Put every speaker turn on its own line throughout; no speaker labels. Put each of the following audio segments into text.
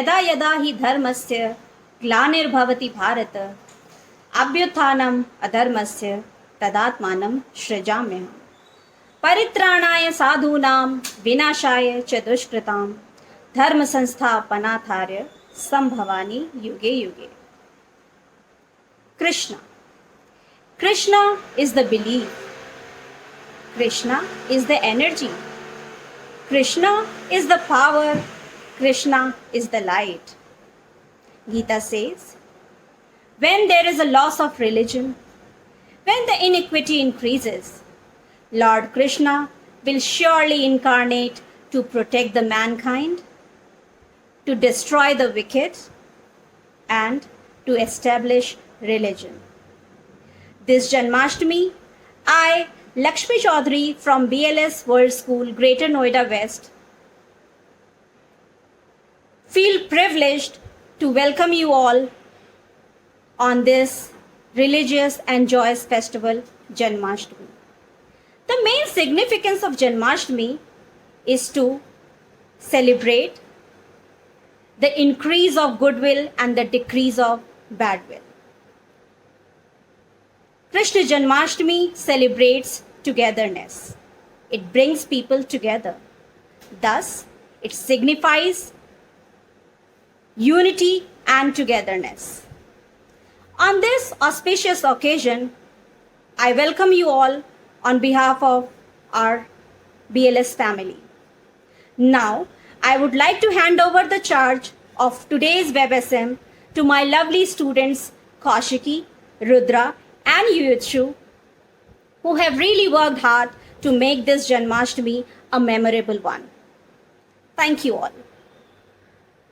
यदा यदा हि धर्मस्य ग्लानिर्भवति भारत अभ्युत्थानम् अधर्मस्य तदात्मानं सृजाम्यहम्। परित्राणाय साधूनां विनाशाय च दुष्कृतां धर्म संस्थापनार्थाय संभवामि युगे युगे। Krishna. Krishna is the belief. Krishna is the energy. Krishna is the power. Krishna is the light. Gita says, when there is a loss of religion, when the iniquity increases, Lord Krishna will surely incarnate to protect the mankind, to destroy the wicked, and to establish religion. This Janmashtami, I, Lakshmi Chaudhary from BLS World School, Greater Noida West, feel privileged to welcome you all on this religious and joyous festival, Janmashtami. The main significance of Janmashtami is to celebrate the increase of goodwill and the decrease of bad will. Krishna Janmashtami celebrates togetherness. It brings people together. Thus, it signifies unity and togetherness. On this auspicious occasion, I welcome you all on behalf of our BLS family. Now, I would like to hand over the charge of today's WebSM to my lovely students Kaushiki, Rudra, and Yuyutshu, who have really worked hard to make this Janmashtami a memorable one. Thank you all.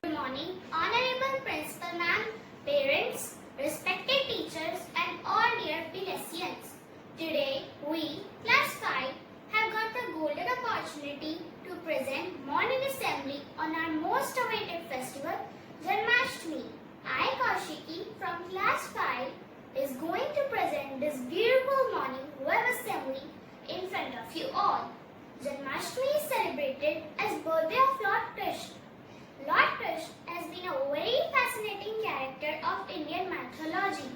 Good morning, Honorable Principal Ma'am, parents, respected teachers, and all dear Bilesians. Today, we, Class 5, have got the golden opportunity to present morning assembly on our most awaited festival, Janmashtami. I, Kaushiki, from Class 5, is going to present this beautiful morning web assembly in front of you all. Janmashtami is celebrated as birthday of Lord Krishna. Lord Krishna has been a very fascinating character of Indian mythology.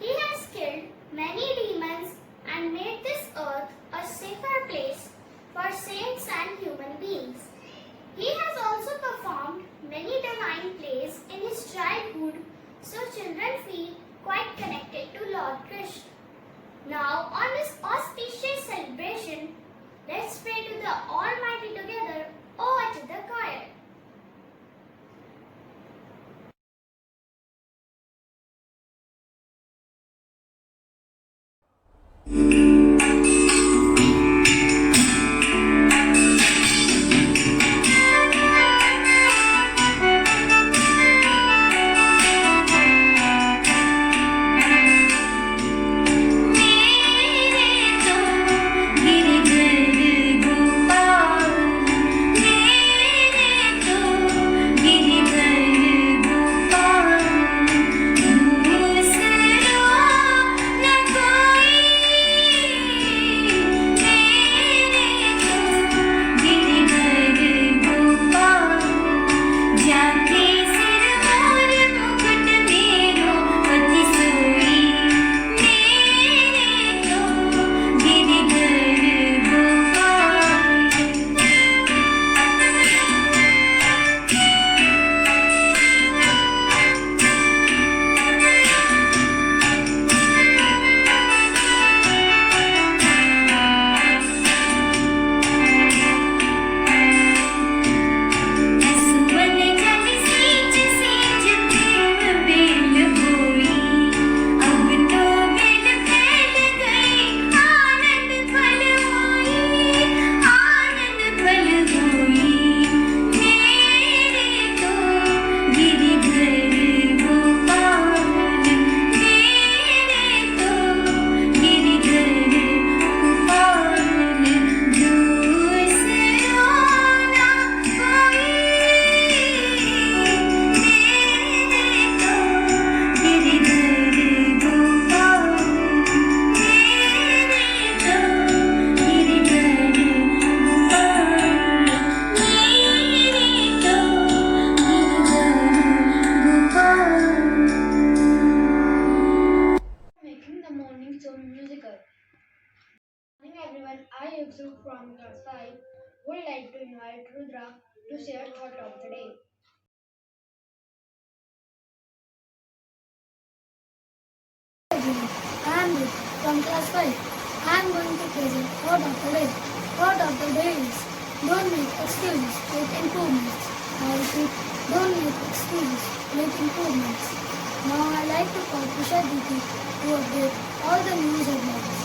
He has killed many demons and made this earth a safer place for saints and human beings. He has also performed many divine plays in his childhood, so children feel quite connected to Lord Krishna. Now, on this auspicious celebration, let's pray to the Almighty together over to the choir.
मेरे तो Girdhar Gopal everyone. I, Yusuf from class 5, would like to invite Rudra to share thought of the day.
I am Rick from class 5. I am going to present thought of the day. Thought of the day is don't make excuses, make improvements. I repeat, don't make excuses, make improvements. Now I like to call Prisha Diti to update all the news headlines.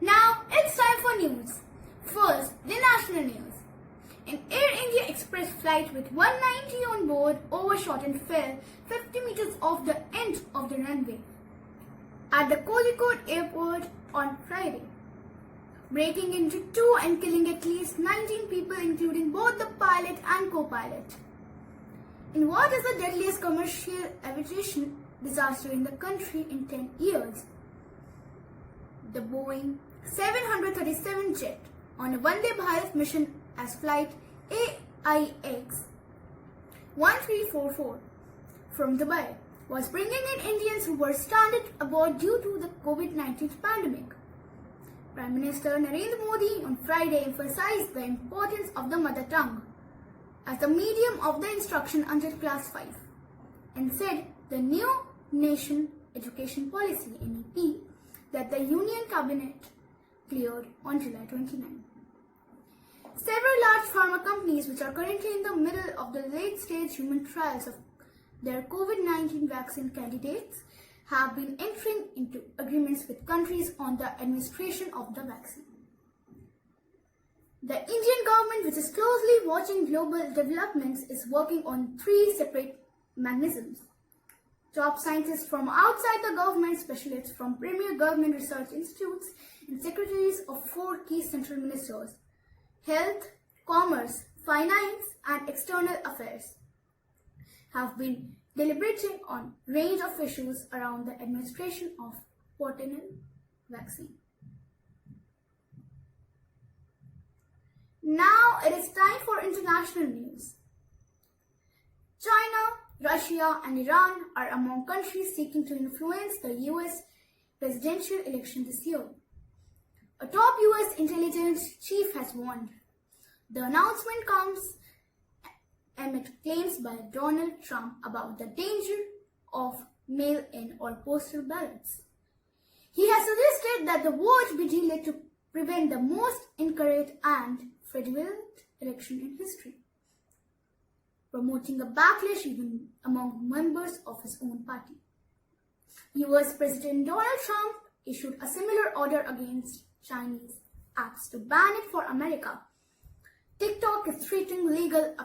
Now it's time for news. First, the national news. An Air India Express flight with 190 on board overshot and fell 50 meters off the end of the runway at the Kozhikode airport on Friday, breaking into two and killing at least 19 people, including both the pilot and co-pilot. In what is the deadliest commercial aviation disaster in the country in 10 years, the Boeing 737 jet on a Vande Bharat mission as flight AIX 1344 from Dubai was bringing in Indians who were stranded aboard due to the COVID-19 pandemic. Prime Minister Narendra Modi on Friday emphasized the importance of the mother tongue as the medium of the instruction until class 5 and said the new Nation Education Policy NEP that the Union Cabinet cleared on July 29. Several large pharma companies which are currently in the middle of the late-stage human trials of their COVID-19 vaccine candidates have been entering into agreements with countries on the administration of the vaccine. The Indian government, which is closely watching global developments, is working on 3 separate mechanisms. Top scientists from outside the government, specialists from premier government research institutes, and secretaries of 4 key central ministers, Health, Commerce, Finance and External Affairs, have been deliberating on a range of issues around the administration of Portinol vaccine. Now it is time for international news. China, Russia and Iran are among countries seeking to influence the US presidential election this year. A top US intelligence chief has warned. The announcement comes amid claims by Donald Trump about the danger of mail-in or postal ballots. He has suggested that the vote be delayed to prevent the most incorrect and fraudulent election in history, promoting a backlash even among members of his own party. US President Donald Trump issued a similar order against Chinese apps to ban it for America. TikTok is threatening legal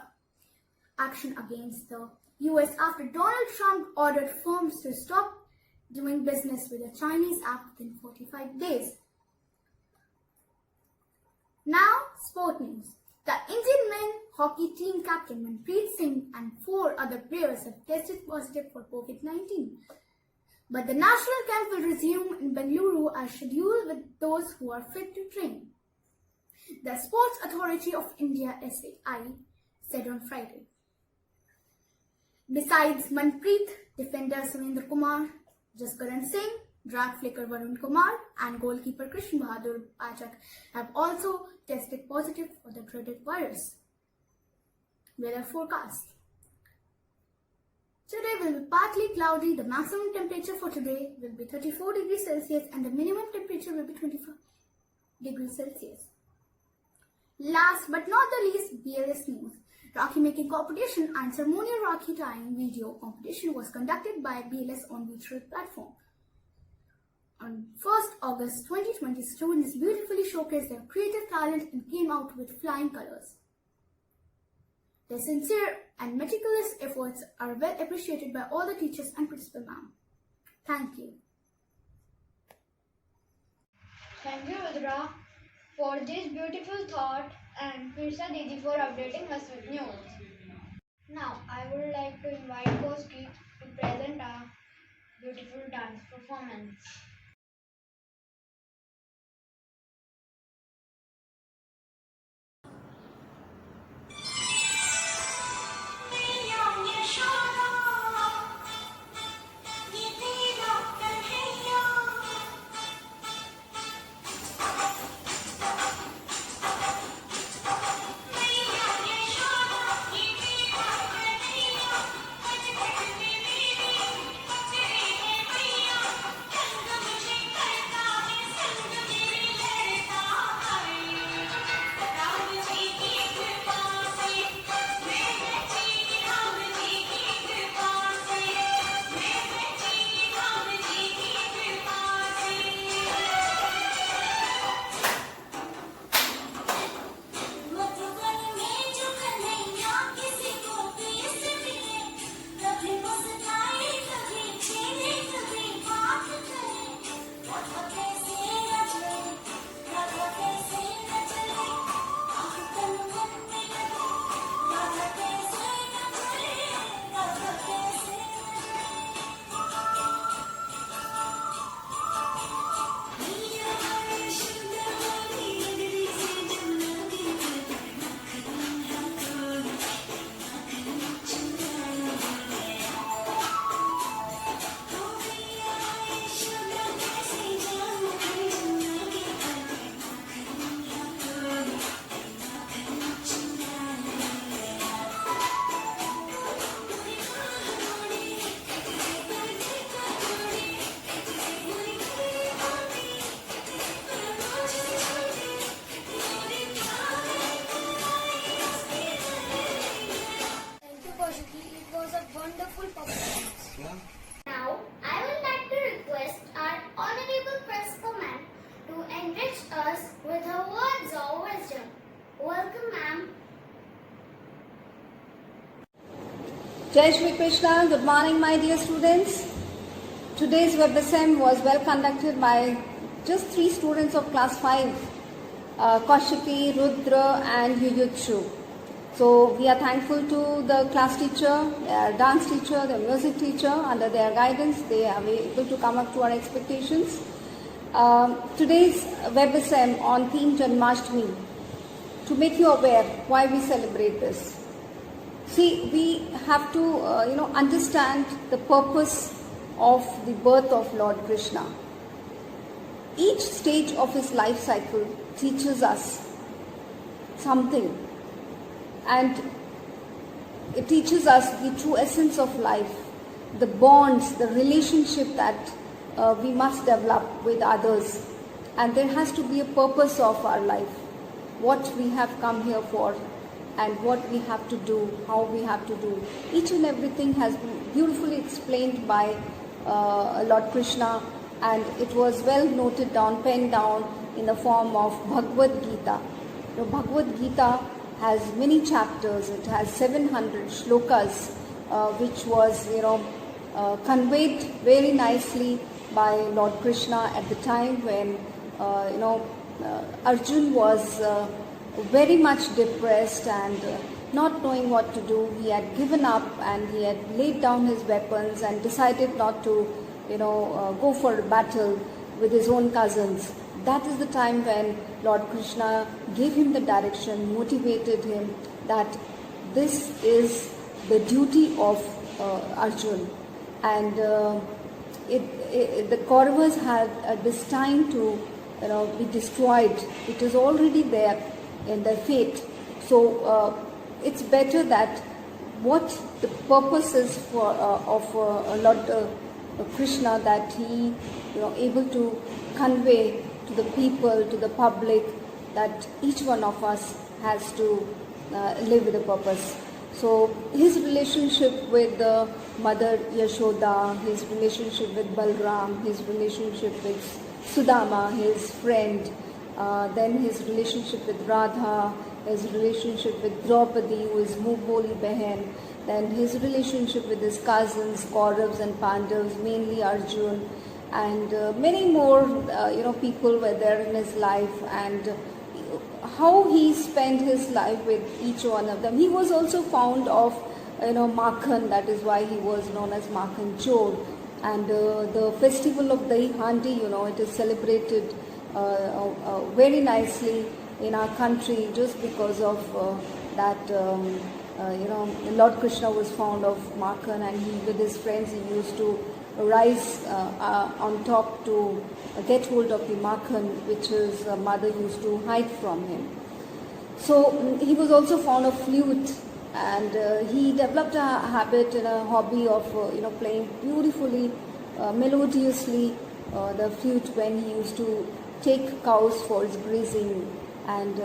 action against the US after Donald Trump ordered firms to stop doing business with a Chinese app within 45 days. Now, sport news. The Indian men hockey team captain Manpreet Singh and 4 other players have tested positive for COVID-19. But the national camp will resume in Bengaluru as scheduled with those who are fit to train, the Sports Authority of India SAI said on Friday. Besides Manpreet, defender Surendra Kumar, Jaskaran Singh, drag flicker Varun Kumar and goalkeeper Krishna Bahadur Pachak have also tested positive for the dreaded virus. Weather forecast. Today will be partly cloudy. The maximum temperature for today will be 34 degrees Celsius and the minimum temperature will be 25 degrees Celsius. Last but not the least, BLS news. Rakhi making competition and ceremonial Rakhi tying video competition was conducted by BLS on virtual platform. On 1st August 2020, students beautifully showcased their creative talent and came out with flying colors. Their sincere and meticulous efforts are well appreciated by all the teachers and principal ma'am. Thank you.
Thank you, Rudra, for this beautiful thought and Pirsa Didi for updating us with news. Now, I would like to invite Koski to present a beautiful dance performance.
Jai Shri Krishna, good morning my dear students. Today's WebSM was well conducted by just 3 students of class 5, Kaushiki, Rudra and Yuyutshu. So we are thankful to the class teacher, their dance teacher, the music teacher. Under their guidance, they are able to come up to our expectations. Today's WebSM on theme Janmashtami, to make you aware why we celebrate this. See, we have to, understand the purpose of the birth of Lord Krishna. Each stage of his life cycle teaches us something, and it teaches us the true essence of life, the bonds, the relationship that we must develop with others, and there has to be a purpose of our life, what we have come here for, and what we have to do, how we have to do. Each and everything has been beautifully explained by Lord Krishna, and it was well noted down, penned down in the form of Bhagavad Gita. The Bhagavad Gita has many chapters. It has 700 shlokas, which was, conveyed very nicely by Lord Krishna at the time when, Arjun was very much depressed and not knowing what to do. He had given up and he had laid down his weapons and decided not to, go for battle with his own cousins. That is the time when Lord Krishna gave him the direction, motivated him that this is the duty of Arjun. And the Kauravas had destined to be destroyed. It is already there in their fate. So it's better that what the purpose is for of Lord Krishna, that he able to convey to the people, to the public, that each one of us has to live with a purpose. So his relationship with Mother Yashoda, his relationship with Balram, his relationship with Sudama, his friend, then his relationship with Radha, his relationship with Draupadi, who is Mugholi Behen, then his relationship with his cousins, Kauravas and Pandavas, mainly Arjun, and many more, people were there in his life, and how he spent his life with each one of them. He was also fond of, Makhan, that is why he was known as Makhan Chor. And the festival of Dahi Handi, it is celebrated very nicely in our country just because of that, Lord Krishna was fond of Makhan, and he, with his friends, he used to rise on top to get hold of the Makhan, which his mother used to hide from him. So he was also fond of flute, and he developed a habit and a hobby of playing beautifully, melodiously the flute when he used to take cows for his grazing. And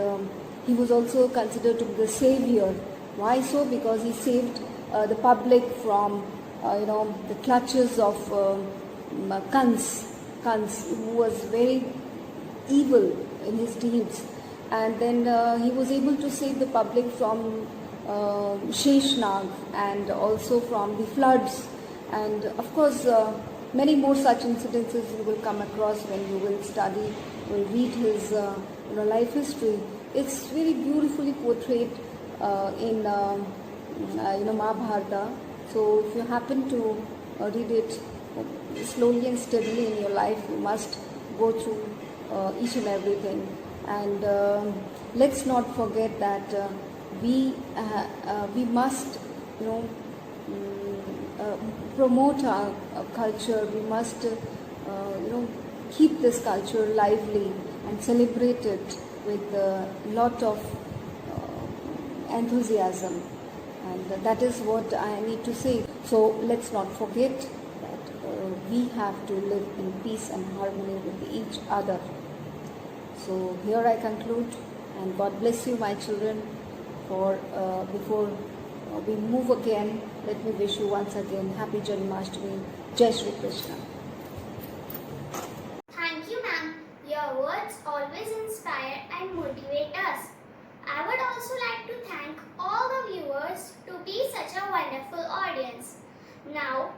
he was also considered to be the savior. Why so? Because he saved the public from the clutches of Kans, who was very evil in his deeds. And then he was able to save the public from Sheshnag, and also from the floods. And of course, many more such incidences you will come across when you will study, will read his life history. It's very beautifully portrayed in Mahabharata. So if you happen to read it slowly and steadily in your life, you must go through each and everything. And let's not forget that we must promote our culture. We must keep this culture lively and celebrate it with a lot of enthusiasm, and that is what I need to say. So let's not forget that we have to live in peace and harmony with each other. So here I conclude, and God bless you, my children. For before we move again, let me wish you once again Happy Janmashtami. Jai Shri Krishna.
Thank you, ma'am. Your words always inspire and motivate us. I would also like to thank all the viewers to be such a wonderful audience. Now